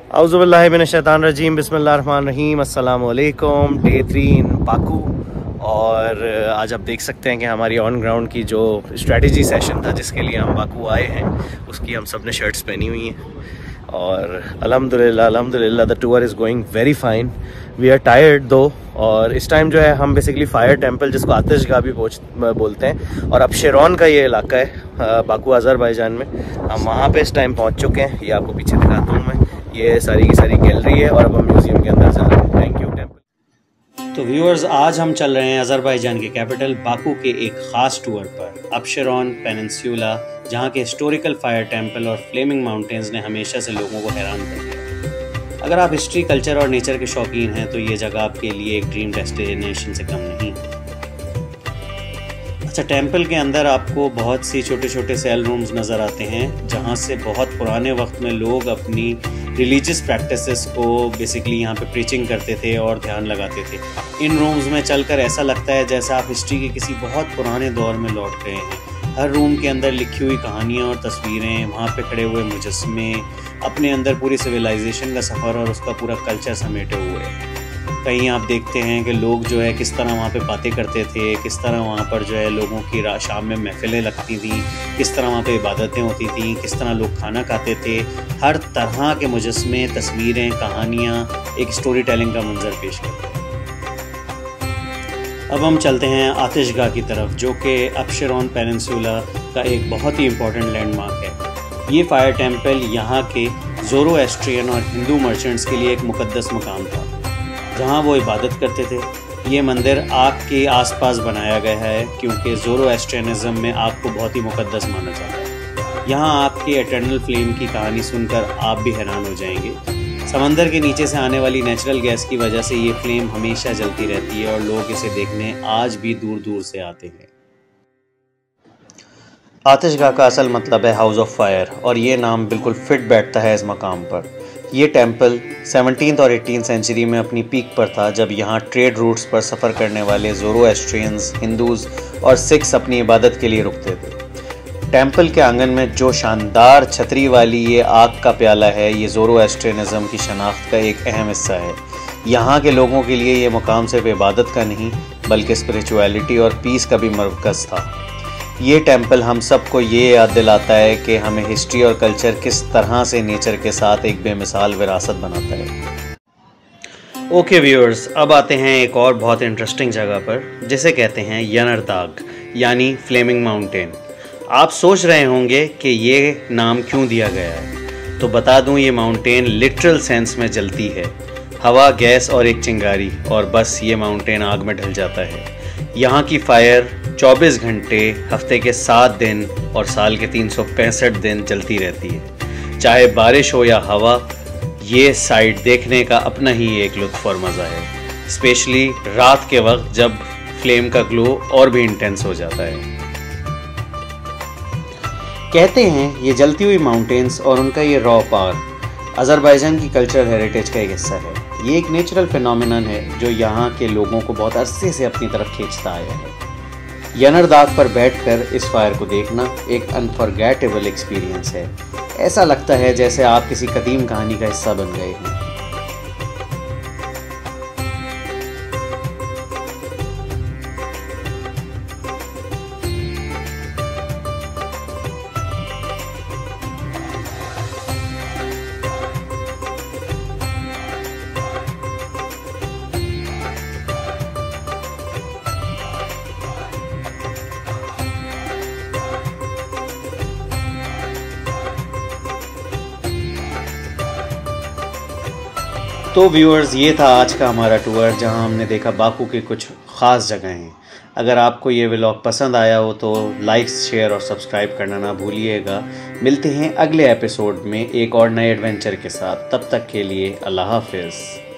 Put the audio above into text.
औज़ुबिल्लाहि मिनश्शैतानिर्रजीम बिस्मिल्लाहिर्रहमानिर्रहीम अस्सलाम वालेकुम। डे 3 इन बाकू। और आज आप देख सकते हैं कि हमारी ऑन ग्राउंड की जो स्ट्रेटजी सेशन था जिसके लिए हम बाकू आए हैं उसकी हम सब ने शर्ट्स पहनी हुई हैं और अल्हम्दुलिल्लाह the tour is going very fine. We are tired too. और इस टाइम जो है हम बेसिकली फ़ायर टेम्पल जिसको आतिशगाह भी बोलते हैं और अबशेरोन का ये इलाका है बाकू अज़रबैजान में, हम वहाँ पे इस टाइम पहुँच चुके हैं। ये आपको पीछे दिखाता हूँ मैं, ये सारी की सारी गैलरी है और अब हम म्यूज़ियम के अंदर जा रहे हैं। Thank you temple. तो व्यूअर्स, आज हम चल रहे हैं अज़रबैजान के कैपिटल बाकू के एक ख़ास टूर पर अबशेरोन पेनिनसुला, जहाँ के हिस्टोरिकल फायर टेम्पल और फ्लेमिंग माउंटेन्स ने हमेशा से लोगों को हैरान कर दिया। अगर आप हिस्ट्री, कल्चर और नेचर के शौकीन हैं तो ये जगह आपके लिए एक ड्रीम डेस्टिनेशन से कम नहीं। अच्छा, टेम्पल के अंदर आपको बहुत सी छोटे छोटे सेल रूम्स नज़र आते हैं जहाँ से बहुत पुराने वक्त में लोग अपनी रिलीजियस प्रैक्टिसेस को बेसिकली यहाँ पे प्रीचिंग करते थे और ध्यान लगाते थे। इन रूम्स में चलकर ऐसा लगता है जैसे आप हिस्ट्री के किसी बहुत पुराने दौर में लौट गए हैं। हर रूम के अंदर लिखी हुई कहानियाँ और तस्वीरें, वहाँ पे खड़े हुए मुजस्मे, अपने अंदर पूरी सिविलाइजेशन का सफ़र और उसका पूरा कल्चर समेटे हुए हैं। कहीं आप देखते हैं कि लोग जो है किस तरह वहाँ पे बातें करते थे, किस तरह वहाँ पर जो है लोगों की शाम में महफिलें लगती थी, किस तरह वहाँ पे इबादतें होती थी, किस तरह लोग खाना खाते थे। हर तरह के मुजस्मे, तस्वीरें, कहानियाँ एक स्टोरी टेलिंग का मंजर पेश करते हैं। अब हम चलते हैं आतिशगाह की तरफ, जो कि अबशेरोन पेनिनसुला का एक बहुत ही इम्पोर्टेंट लैंडमार्क है। ये फायर टेम्पल यहाँ के ज़ोरोएस्ट्रियन और हिंदू मर्चेंट्स के लिए एक मुक़द्दस मकाम था जहाँ वो इबादत करते थे। ये मंदिर आग के आसपास बनाया गया है क्योंकि ज़ोरोएस्ट्रियनिज़म में आग को बहुत ही मुक़द्दस माना जाता है। यहाँ आग के एटर्नल फ्लेम की कहानी सुनकर आप भी हैरान हो जाएंगे। समंदर के नीचे से आने वाली नेचुरल गैस की वजह से ये फ्लेम हमेशा जलती रहती है और लोग इसे देखने आज भी दूर दूर से आते हैं। आतिशगाह का असल मतलब है हाउस ऑफ फायर और ये नाम बिल्कुल फिट बैठता है इस मकाम पर। ये टेम्पल 17th और 18th सेंचुरी में अपनी पीक पर था जब यहाँ ट्रेड रूट्स पर सफ़र करने वाले ज़ोरोएस्ट्रियंस, हिंदूज़ और सिख्स अपनी इबादत के लिए रुकते थे। टेम्पल के आंगन में जो शानदार छतरी वाली ये आग का प्याला है, ये ज़ोरोएस्ट्रियनिज़म की शनाख्त का एक अहम हिस्सा है। यहाँ के लोगों के लिए ये मुकाम सिर्फ इबादत का नहीं बल्कि स्पिरिचुअलिटी और पीस का भी मरकज़ था। ये टेम्पल हम सबको ये याद दिलाता है कि हमें हिस्ट्री और कल्चर किस तरह से नेचर के साथ एक बेमिसाल विरासत बनाता है। ओके व्यूअर्स, अब आते हैं एक और बहुत इंटरेस्टिंग जगह पर जिसे कहते हैं यनरदाग यानी फ्लेमिंग माउंटेन। आप सोच रहे होंगे कि ये नाम क्यों दिया गया है, तो बता दूं, ये माउंटेन लिटरल सेंस में जलती है। हवा, गैस और एक चिंगारी और बस ये माउंटेन आग में ढल जाता है। यहाँ की फायर 24 घंटे, हफ्ते के 7 दिन और साल के 365 दिन चलती रहती है। चाहे बारिश हो या हवा, ये साइड देखने का अपना ही एक लुत्फ़ और मज़ा है, स्पेशली रात के वक्त जब फ्लेम का ग्लो और भी इंटेंस हो जाता है। कहते हैं ये जलती हुई माउंटेन्स और उनका ये रॉ पावर अज़रबैजान की कल्चरल हेरिटेज का एक हिस्सा है। ये एक नेचुरल फिनोमिनन है जो यहाँ के लोगों को बहुत अरसे से अपनी तरफ खींचता आया है। यनरदाग पर बैठकर इस फायर को देखना एक अनफॉरगेटेबल एक्सपीरियंस है। ऐसा लगता है जैसे आप किसी कदीम कहानी का हिस्सा बन गए हैं। तो व्यूअर्स, ये था आज का हमारा टूर जहां हमने देखा बाकू की कुछ ख़ास जगहें। अगर आपको ये व्लॉग पसंद आया हो तो लाइक, शेयर और सब्सक्राइब करना ना भूलिएगा। मिलते हैं अगले एपिसोड में एक और नए एडवेंचर के साथ। तब तक के लिए अल्लाह हाफ़िज़।